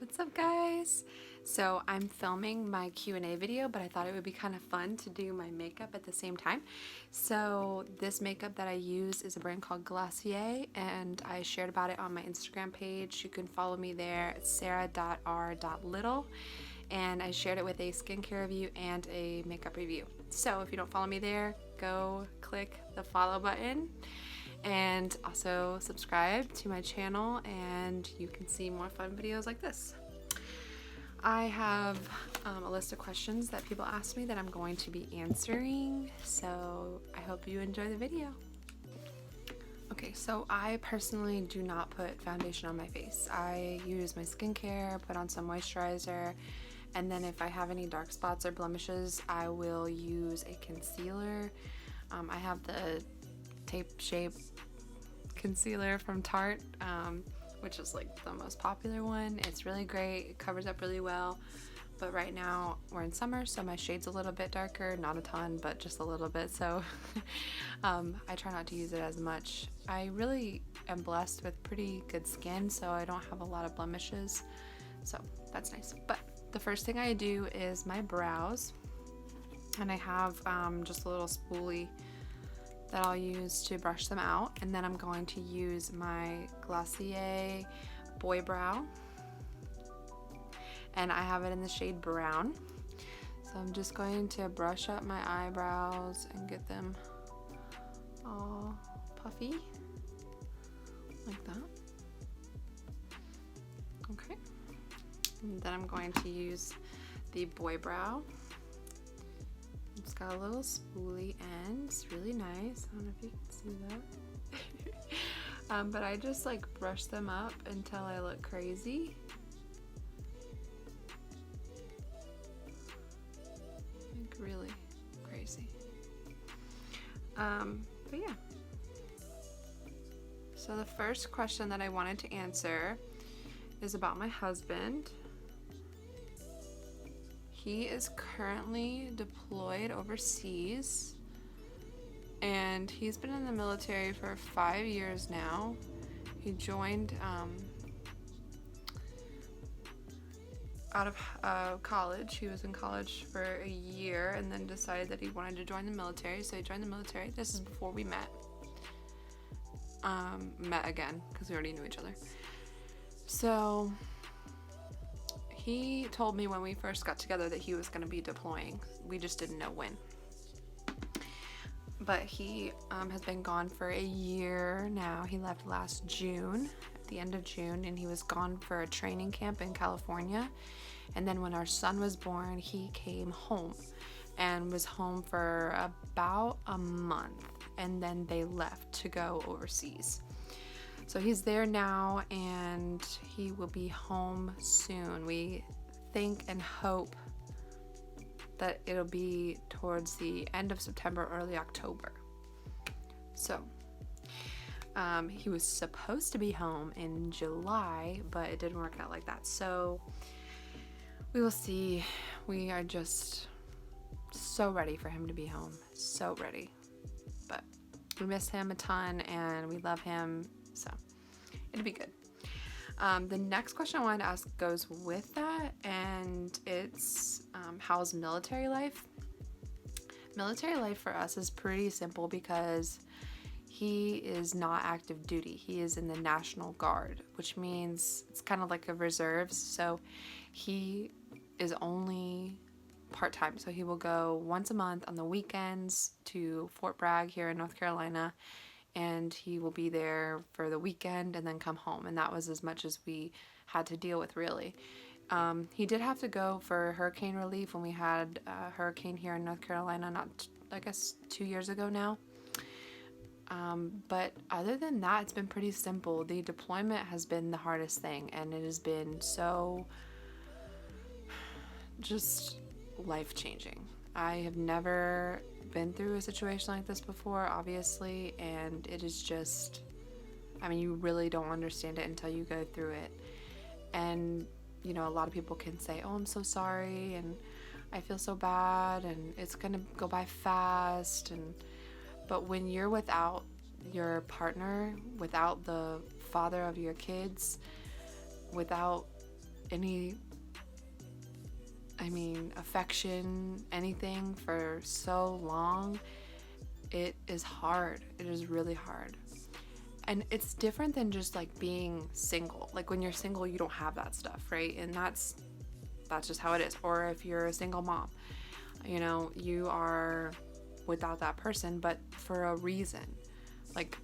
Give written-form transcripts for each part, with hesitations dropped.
What's up, guys? So I'm filming my Q&A video, but I thought it would be kind of fun to do my makeup at the same time. So this makeup that I use is a brand called Glossier, and I shared about it on my Instagram page. You can follow me there at sara.r.little, and I shared it with a skincare review and a makeup review. So if you don't follow me there, go click the follow button. And also subscribe to my channel and you can see more fun videos like this. I have a list of questions that people ask me that I'm going to be answering, so I hope you enjoy the video. Okay, so I personally do not put foundation on my face. I use my skincare, put on some moisturizer, and then if I have any dark spots or blemishes, I will use a concealer. I have the tape shape concealer from Tarte, which is like the most popular one. It's really great, it covers up really well, but right now we're in summer, so my shade's a little bit darker, not a ton, but just a little bit, so I try not to use it as much. I really am blessed with pretty good skin, so I don't have a lot of blemishes, so that's nice. But the first thing I do is my brows, and I have just a little spoolie that I'll use to brush them out, and then I'm going to use my Glossier Boy Brow, and I have it in the shade brown. So I'm just going to brush up my eyebrows and get them all puffy like that. Okay, and then I'm going to use the Boy Brow. It's got a little spoolie end. It's really nice. I don't know if you can see that. But I just like brush them up until I look crazy. Like really crazy. But yeah. So the first question that I wanted to answer is about my husband. He is currently deployed overseas, and he's been in the military for 5 years now. He joined out of college. He was in college for a year and then decided that he wanted to join the military, so he joined the military. This is before we met. Met again, because we already knew each other. So he told me when we first got together that he was going to be deploying. We just didn't know when. But he has been gone for a year now. He left last June, at the end of June, and he was gone for a training camp in California. And then when our son was born, he came home and was home for about a month. And then they left to go overseas. So he's there now, and he will be home soon. We think and hope that it'll be towards the end of September, early October. So he was supposed to be home in July, but it didn't work out like that. So we will see. We are just so ready for him to be home. So ready. But we miss him a ton, and we love him. So it'll be good. The next question I wanted to ask goes with that, and it's how's military life? Military life for us is pretty simple because he is not active duty. He is in the National Guard, which means it's kind of like a reserves. So he is only part-time. So he will go once a month on the weekends to Fort Bragg here in North Carolina, and he will be there for the weekend and then come home, and that was as much as we had to deal with, really. He did have to go for hurricane relief when we had a hurricane here in North Carolina, I guess 2 years ago now. But other than that, it's been pretty simple. The deployment has been the hardest thing, and it has been so just life-changing. I have never been through a situation like this before, obviously, and it is just, I mean, you really don't understand it until you go through it. And you know, a lot of people can say, oh, I'm so sorry, and I feel so bad, and it's gonna go by fast, but when you're without your partner, without the father of your kids, without any, affection, anything for so long, it is hard. It is really hard. And it's different than just like being single. Like when you're single, you don't have that stuff, right? And that's just how it is. Or if you're a single mom, you are without that person, but for a reason, like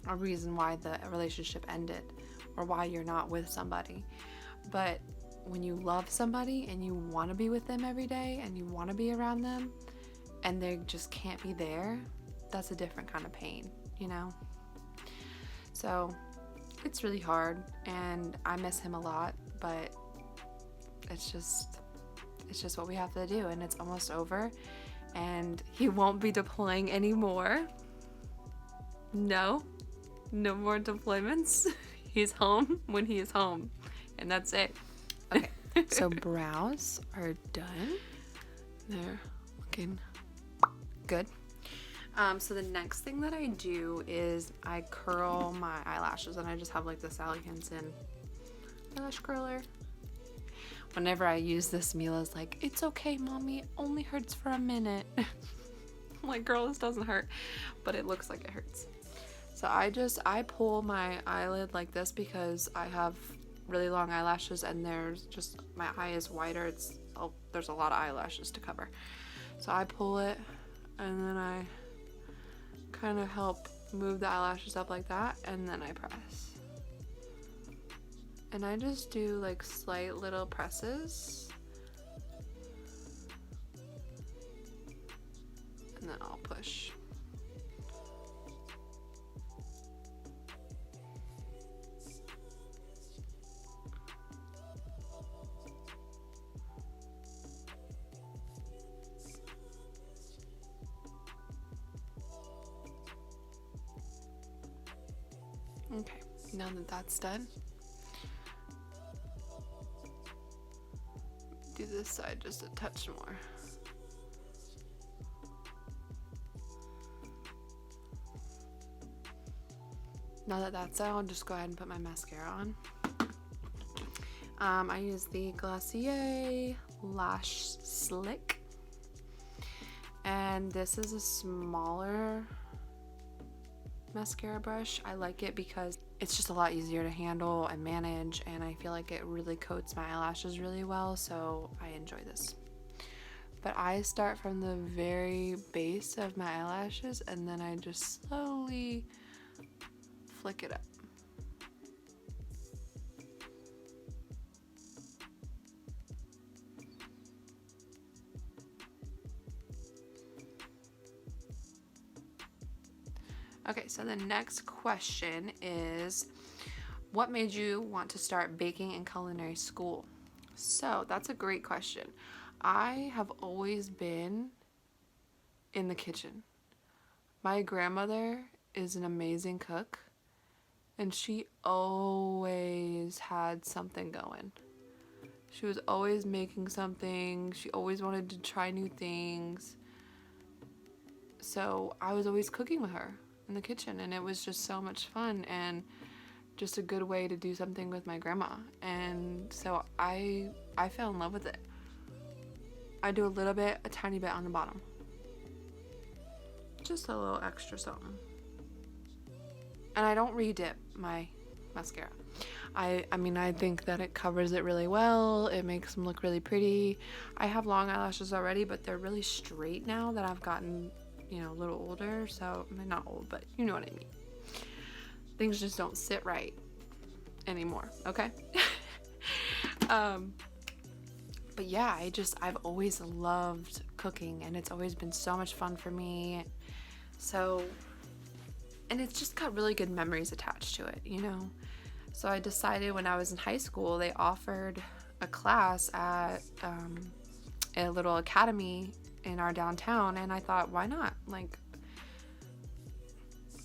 a reason why the relationship ended or why you're not with somebody. But when you love somebody and you want to be with them every day and you want to be around them and they just can't be there, that's a different kind of pain, So it's really hard, and I miss him a lot, but it's just what we have to do, and it's almost over, and he won't be deploying anymore. No more deployments. He's home when he is home, and that's it. Okay, so brows are done. They're looking good. So the next thing that I do is I curl my eyelashes, and I just have like the Sally Hansen eyelash curler. Whenever I use this, Mila's like, "It's okay, mommy, it only hurts for a minute." I'm like, girl, this doesn't hurt, but it looks like it hurts. So I pull my eyelid like this because I have really long eyelashes, and my eye is wider. There's a lot of eyelashes to cover. So I pull it, and then I kind of help move the eyelashes up like that, and then I press. And I just do like slight little presses, and then I'll push. Okay, now that that's done, do this side just a touch more. Now that that's done, I'll just go ahead and put my mascara on. I use the Glossier Lash Slick, and this is a smaller mascara brush. I like it because it's just a lot easier to handle and manage, and I feel like it really coats my eyelashes really well, so I enjoy this. But I start from the very base of my eyelashes, and then I just slowly flick it up. Okay, so the next question is, what made you want to start baking in culinary school? So that's a great question. I have always been in the kitchen. My grandmother is an amazing cook, and she always had something going. She was always making something. She always wanted to try new things. So I was always cooking with her in the kitchen, and it was just so much fun and just a good way to do something with my grandma. And so I fell in love with it. I do a tiny bit on the bottom, just a little extra something. And I don't re-dip my mascara. I think that it covers it really well. It makes them look really pretty. I have long eyelashes already, but they're really straight now that I've gotten a little older, so not old, but you know what I mean. Things just don't sit right anymore, okay? But yeah, I've always loved cooking, and it's always been so much fun for me. So, and it's just got really good memories attached to it, So I decided when I was in high school, they offered a class at a little academy in our downtown, and I thought, why not? Like,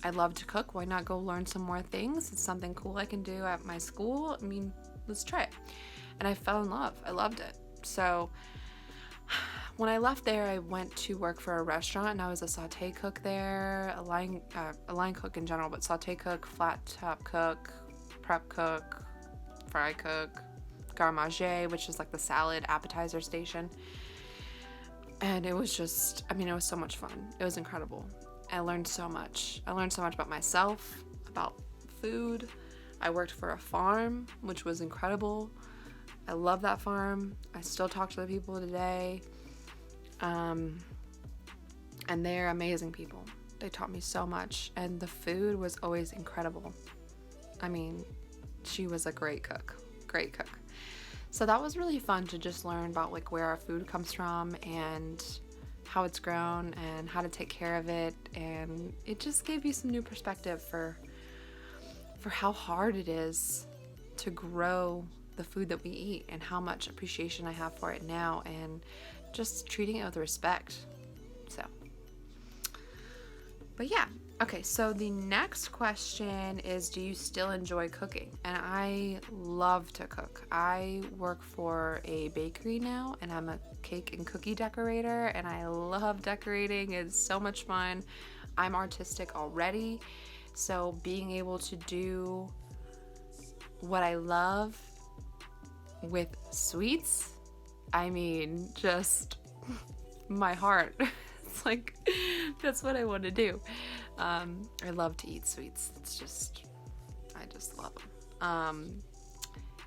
I love to cook. Why not go learn some more things? It's something cool I can do at my school. Let's try it. And I fell in love. I loved it. So when I left there, I went to work for a restaurant, and I was a sauté cook there, a line cook in general, but sauté cook, flat top cook, prep cook, fry cook, Garde, which is like the salad appetizer station. And it was just, I mean, it was so much fun. It was incredible. I learned so much. I learned so much about myself, about food. I worked for a farm, which was incredible. I love that farm. I still talk to the people today. And they're amazing people. They taught me so much. And the food was always incredible. I mean, she was a great cook. Great cook. So that was really fun to just learn about like where our food comes from and how it's grown and how to take care of it. And it just gave you some new perspective for how hard it is to grow the food that we eat and how much appreciation I have for it now and just treating it with respect. So, but yeah. Okay, so the next question is, do you still enjoy cooking? And I love to cook. I work for a bakery now, and I'm a cake and cookie decorator, and I love decorating. It's so much fun. I'm artistic already, so being able to do what I love with sweets, I mean, just my heart. It's like, that's what I want to do. I love to eat sweets. I just love them.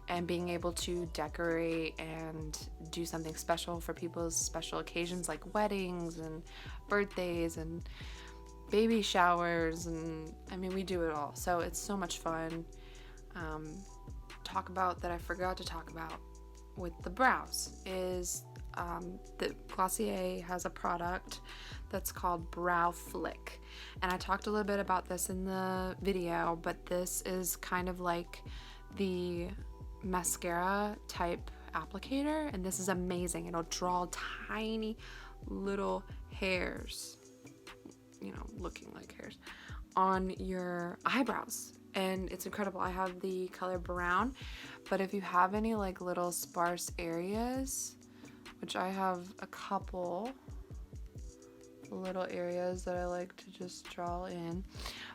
And being able to decorate and do something special for people's special occasions like weddings and birthdays and baby showers, and I mean, we do it all. So it's so much fun. Talk about that I forgot to talk about with the brows is the Glossier has a product that's called Brow Flick, and I talked a little bit about this in the video, but this is kind of like the mascara type applicator, and this is amazing. It'll draw tiny little hairs, you know, looking like hairs on your eyebrows, and it's incredible. I have the color brown, but if you have any like little sparse areas, which I have a couple little areas that I like to just draw in,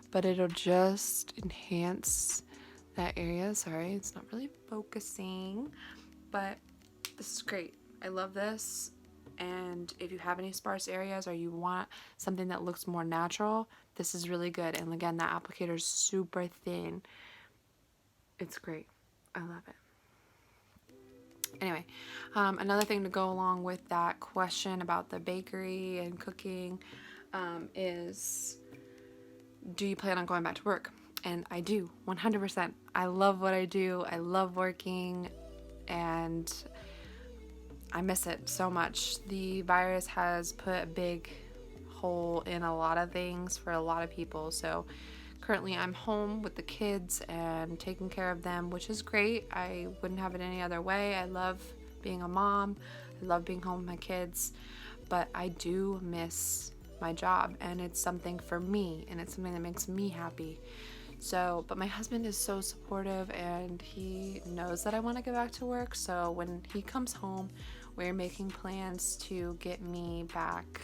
but it'll just enhance that area. Sorry, it's not really focusing, but this is great. I love this. And if you have any sparse areas or you want something that looks more natural, this is really good. And again, that applicator is super thin. It's great. I love it. Anyway, another thing to go along with that question about the bakery and cooking is, do you plan on going back to work? And I do, 100%. I love what I do. I love working, and I miss it so much. The virus has put a big hole in a lot of things for a lot of people. So currently I'm home with the kids and taking care of them, which is great. I wouldn't have it any other way. I love being a mom. I love being home with my kids, but I do miss my job, and it's something for me, and it's something that makes me happy. So, but my husband is so supportive, and he knows that I want to go back to work. So when he comes home, we're making plans to get me back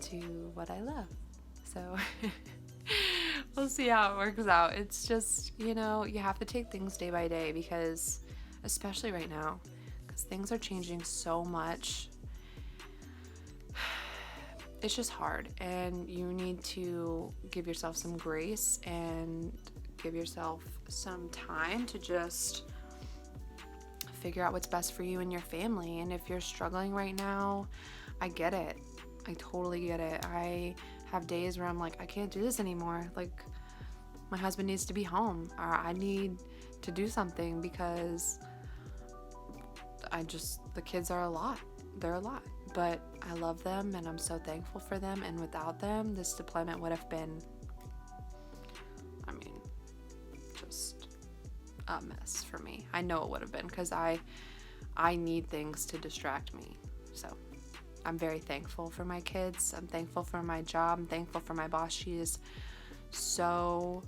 to what I love. So we'll see how it works out. It's just, you know, you have to take things day by day, because especially right now, because things are changing so much. It's just hard, and you need to give yourself some grace and give yourself some time to just figure out what's best for you and your family. And if you're struggling right now, I get it. I totally get it. I have days where I'm like, I can't do this anymore. Like, my husband needs to be home, or I need to do something, because the kids are a lot. They're a lot. But I love them, and I'm so thankful for them, and without them, this deployment would have been, I mean, just a mess for me. I know it would have been, because I need things to distract me. So I'm very thankful for my kids. I'm thankful for my job. I'm thankful for my boss. She is so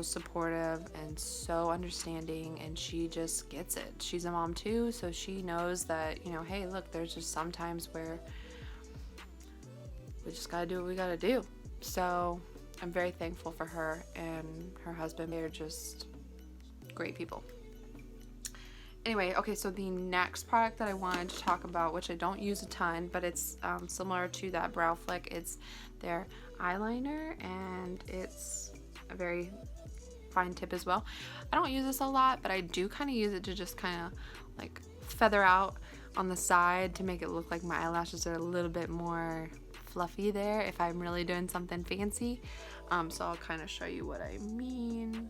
supportive and so understanding, and she just gets it. She's a mom too, so she knows that, you know, hey, look, there's just some times where we just gotta do what we gotta do. So I'm very thankful for her and her husband. They're just great people. Anyway, okay, so the next product that I wanted to talk about, which I don't use a ton, but it's similar to that brow flick, it's their eyeliner, and it's a very fine tip as well. I don't use this a lot, but I do kind of use it to just kind of like feather out on the side to make it look like my eyelashes are a little bit more fluffy there if I'm really doing something fancy. So I'll kind of show you what I mean.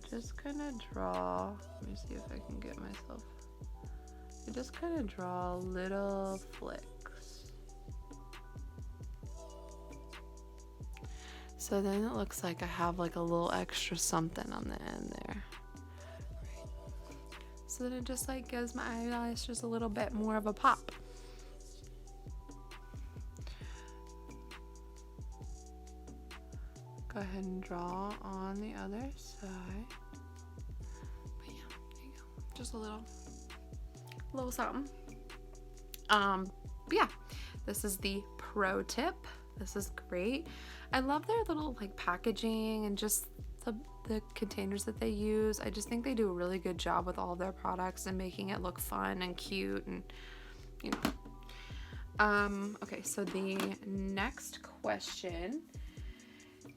Just kind of draw, let me see if I can get myself, I just kind of draw little flicks. So then it looks like I have like a little extra something on the end there. So then it just like gives my eyelashes a little bit more of a pop. Go ahead and draw on the other side. But yeah, there you go. Just a little something. But yeah, this is the pro tip. This is great. I love their little like packaging and just the containers that they use. I just think they do a really good job with all of their products and making it look fun and cute and, you know. Okay, so the next question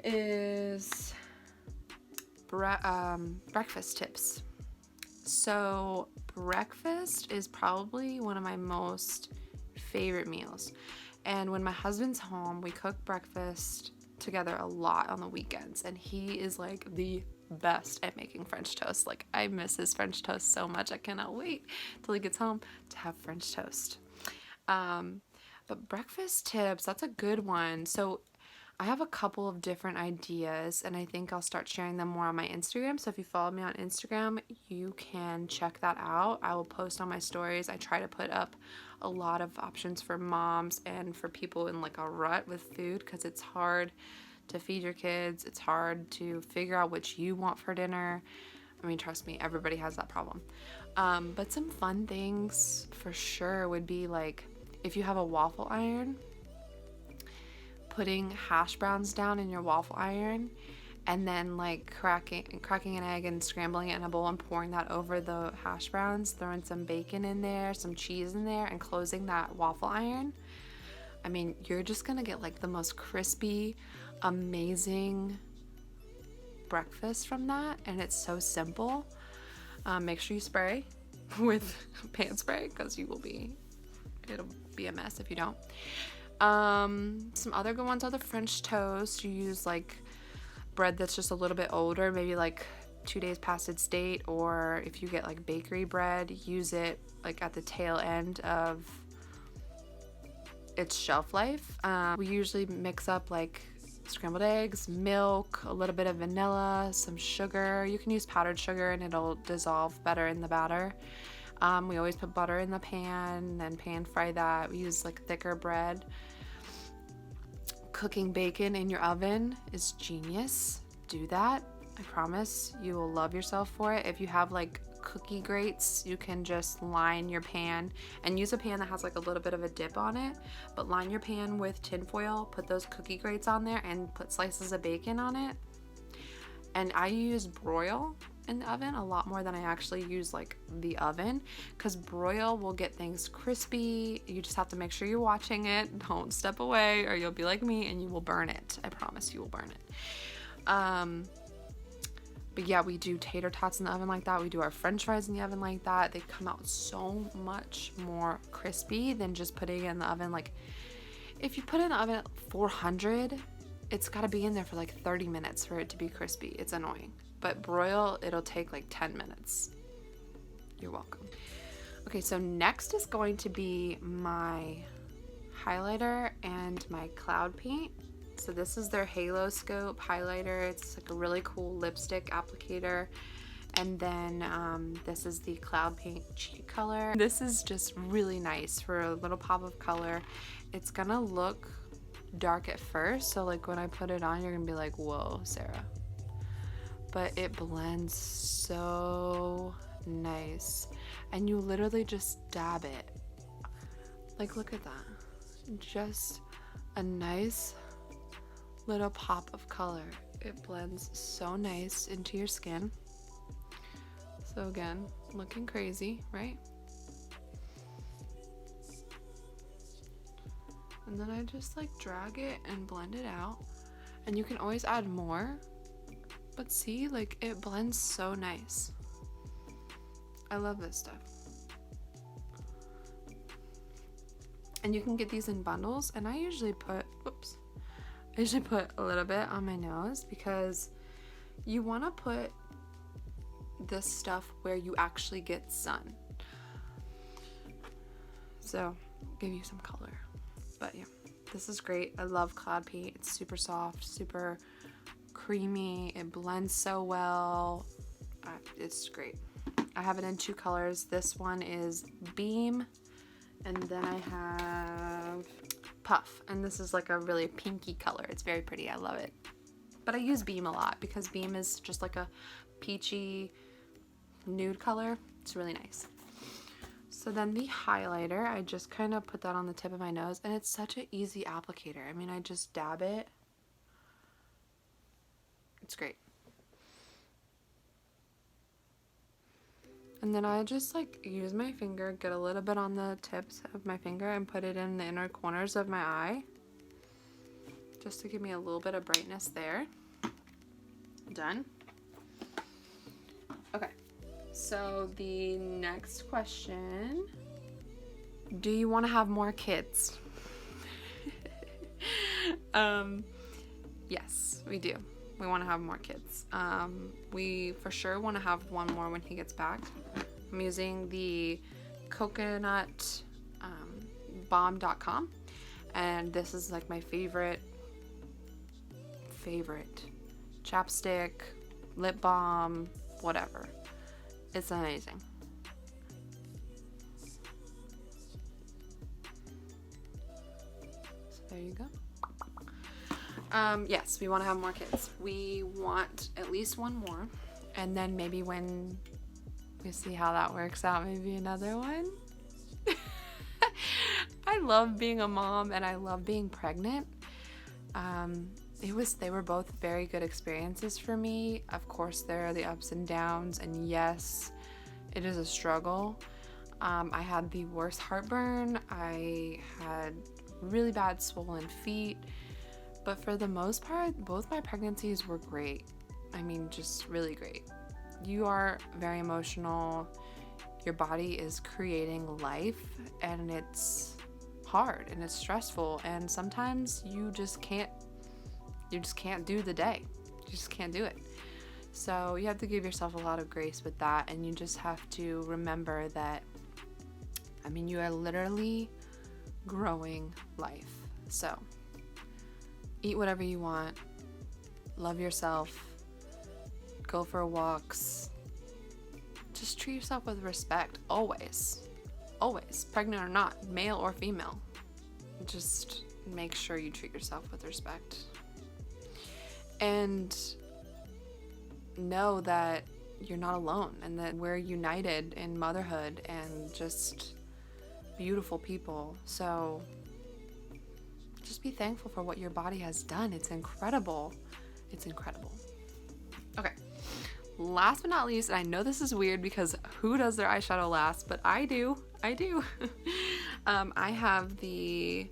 is breakfast tips. So breakfast is probably one of my most favorite meals, and when my husband's home we cook breakfast together a lot on the weekends, and he is like the best at making French toast. Like, I miss his French toast so much. I cannot wait till he gets home to have French toast. But breakfast tips, that's a good one. So I have a couple of different ideas, and I think I'll start sharing them more on my Instagram. So if you follow me on Instagram, you can check that out. I will post on my stories. I try to put up a lot of options for moms and for people in like a rut with food, because it's hard to feed your kids. It's hard to figure out what you want for dinner. I mean, trust me, everybody has that problem. But some fun things for sure would be like, if you have a waffle iron, putting hash browns down in your waffle iron, and then like cracking an egg and scrambling it in a bowl and pouring that over the hash browns, throwing some bacon in there, some cheese in there, and closing that waffle iron. I mean, you're just gonna get like the most crispy, amazing breakfast from that, and it's so simple. Make sure you spray with pan spray, because it'll be a mess if you don't. Some other good ones are the French toast. You use like bread that's just a little bit older, maybe like 2 days past its date, or if you get like bakery bread, use it like at the tail end of its shelf life. We usually mix up like scrambled eggs, milk, a little bit of vanilla, some sugar. You can use powdered sugar and it'll dissolve better in the batter. We always put butter in the pan and pan fry that. We use like thicker bread. Cooking bacon in your oven is genius. Do that. I promise you will love yourself for it. If you have like cookie grates, you can just line your pan and use a pan that has like a little bit of a dip on it, but line your pan with tin foil, put those cookie grates on there, and put slices of bacon on it. And I use broil in the oven a lot more than I actually use like the oven, because broil will get things crispy. You just have to make sure you're watching it. Don't step away or you'll be like me and you will burn it. I promise you will burn it. But yeah, we do tater tots in the oven like that. We do our French fries in the oven like that. They come out so much more crispy than just putting it in the oven. Like, if you put it in the oven at 400, it's got to be in there for like 30 minutes for it to be crispy. It's annoying. But broil, it'll take like 10 minutes. You're welcome. Okay, so next is going to be my highlighter and my cloud paint. So this is their Halo Scope highlighter. It's like a really cool lipstick applicator. And then this is the cloud paint cheek color. This is just really nice for a little pop of color. It's gonna look dark at first, so like when I put it on, you're gonna be like, whoa, Sarah. But it blends so nice, and you literally just dab it. Like, look at that. Just a nice little pop of color. It blends so nice into your skin. So So again, looking crazy, right? And then I just like drag it and blend it out. And you can always add more. But see, like it blends so nice. I love this stuff. And you can get these in bundles. And I usually put, a little bit on my nose because you want to put this stuff where you actually get sun. So, give you some color. But yeah, this is great. I love Cloud Paint. It's super soft, super creamy. It blends so well. It's great. I have it in 2 colors. This one is Beam, and then I have Puff, and this is like a really pinky color. It's very pretty. I love it. But I use Beam a lot because Beam is just like a peachy nude color. It's really nice. So then the highlighter, I just kind of put that on the tip of my nose, and it's such an easy applicator. I mean, I just dab it. It's great. And then I just like use my finger, get a little bit on the tips of my finger and put it in the inner corners of my eye, just to give me a little bit of brightness there. Done. Okay. So the next question, do you want to have more kids? Yes, we do. We want to have more kids. We for sure want to have one more when he gets back. I'm using the coconut Balm Dot Com, and this is like my favorite chapstick, lip balm, whatever. It's amazing. So there you go. Yes, we want to have more kids. We want at least one more, and then maybe when we see how that works out, maybe another one. I love being a mom and I love being pregnant. They were both very good experiences for me. Of course, there are the ups and downs, and yes, it is a struggle. I had the worst heartburn. I had really bad swollen feet. But for the most part, both my pregnancies were great. I mean, just really great. You are very emotional. Your body is creating life, and it's hard and it's stressful. And sometimes you just can't do the day. You just can't do it. So you have to give yourself a lot of grace with that. And you just have to remember that, I mean, you are literally growing life. So eat whatever you want, love yourself, go for walks, just treat yourself with respect, always, pregnant or not, male or female. Just make sure you treat yourself with respect. And know that you're not alone, and that we're united in motherhood and just beautiful people. So just be thankful for what your body has done. It's incredible. It's incredible. Okay. Last but not least, and I know this is weird because who does their eyeshadow last, but I do. I have the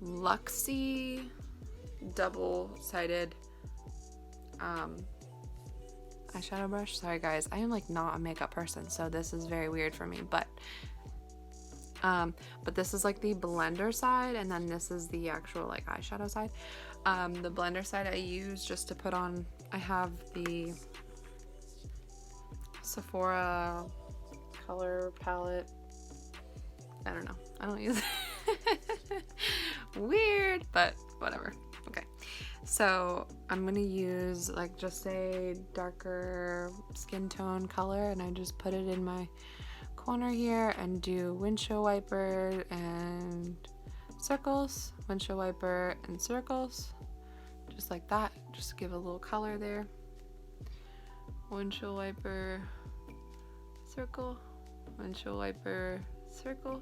Luxie double-sided eyeshadow brush. Sorry guys, I am like not a makeup person, so this is very weird for me, but this is like the blender side, and then this is the actual like eyeshadow side. The blender side I use just to put on, I have the Sephora color palette. I don't know. I don't use it. Weird, but whatever. Okay. So I'm going to use like just a darker skin tone color, and I just put it in my corner here and do windshield wiper and circles, windshield wiper and circles, just like that, just to give a little color there. Windshield wiper, circle, windshield wiper, circle.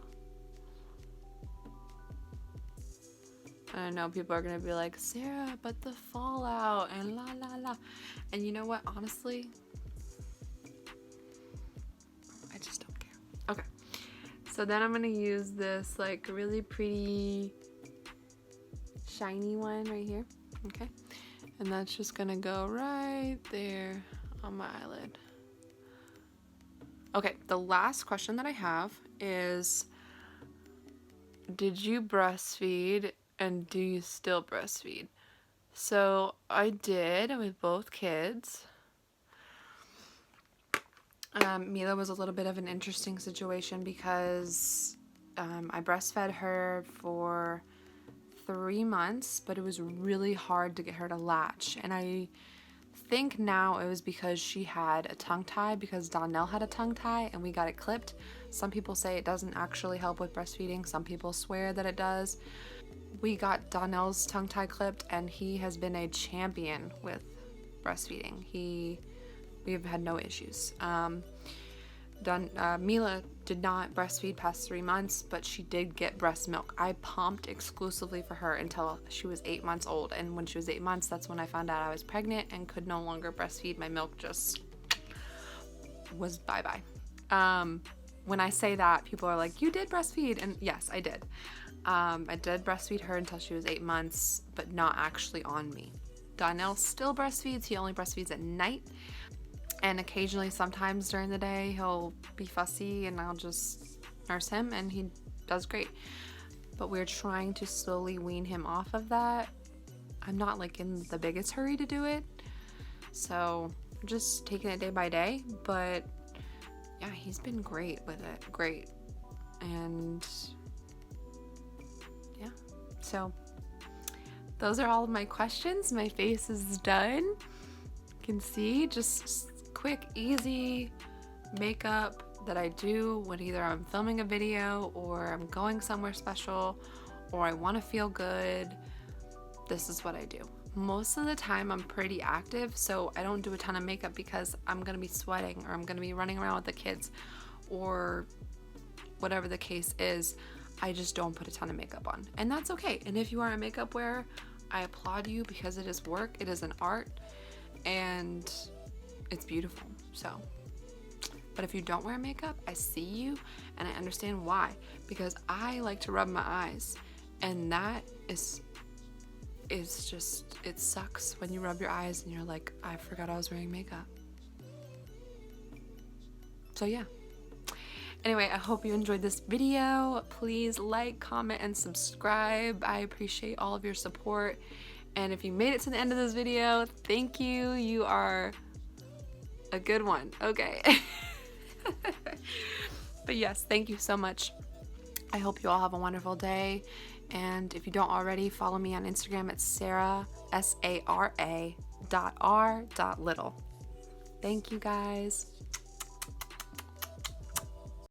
I know people are gonna be like, Sarah, but the fallout and la la la. And you know what, honestly, So then I'm gonna use this like really pretty shiny one right here. Okay, and that's just gonna go right there on my eyelid. Okay, the last question that I have is, did you breastfeed and do you still breastfeed? So I did with both kids. Mila was a little bit of an interesting situation because I breastfed her for 3 months, but it was really hard to get her to latch. And I think now it was because she had a tongue tie, because Donnell had a tongue tie and we got it clipped. Some people say it doesn't actually help with breastfeeding. Some people swear that it does. We got Donnell's tongue tie clipped and he has been a champion with breastfeeding. We've had no issues. Mila did not breastfeed past 3 months, but she did get breast milk. I pumped exclusively for her until she was 8 months old. And when she was 8 months, that's when I found out I was pregnant and could no longer breastfeed. My milk just was bye-bye. When I say that, people are like, you did breastfeed. And yes, I did. I did breastfeed her until she was 8 months, but not actually on me. Donnell still breastfeeds. He only breastfeeds at night. And occasionally, sometimes during the day, he'll be fussy and I'll just nurse him and he does great. But we're trying to slowly wean him off of that. I'm not like in the biggest hurry to do it. So I'm just taking it day by day. But yeah, he's been great with it. Great. And yeah, so those are all of my questions. My face is done. You can see just quick, easy makeup that I do when either I'm filming a video or I'm going somewhere special or I want to feel good. This is what I do. Most of the time I'm pretty active, so I don't do a ton of makeup because I'm going to be sweating or I'm going to be running around with the kids or whatever the case is. I just don't put a ton of makeup on, and that's okay. And if you are a makeup wearer, I applaud you because it is work, it is an art, and it's beautiful. So, but if you don't wear makeup, I see you and I understand why, because I like to rub my eyes, and that is just, it sucks when you rub your eyes and you're like, I forgot I was wearing makeup. So yeah. Anyway, I hope you enjoyed this video. Please like, comment, and subscribe. I appreciate all of your support. And if you made it to the end of this video, thank you. You are a good one. Okay. But yes, thank you so much. I hope you all have a wonderful day. And if you don't already, follow me on Instagram at Sara, SARA.R.Little. Thank you guys.